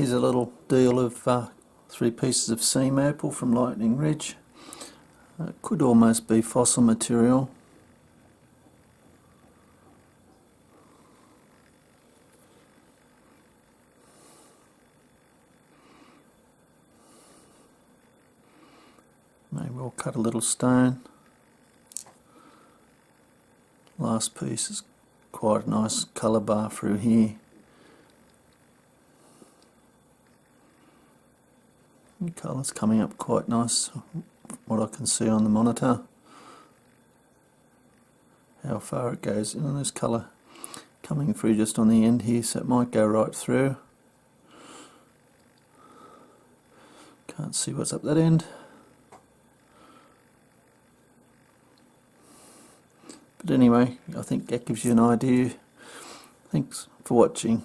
here's a little deal of 3 pieces of seam opal from Lightning Ridge. It could almost be fossil material. Maybe we'll cut a little stone. Last piece is quite a nice colour bar through here. The colour's coming up quite nice, what I can see on the monitor. How far it goes in, and there's colour coming through just on the end here, so it might go right through. Can't see what's up that end. But anyway, I think that gives you an idea. Thanks for watching.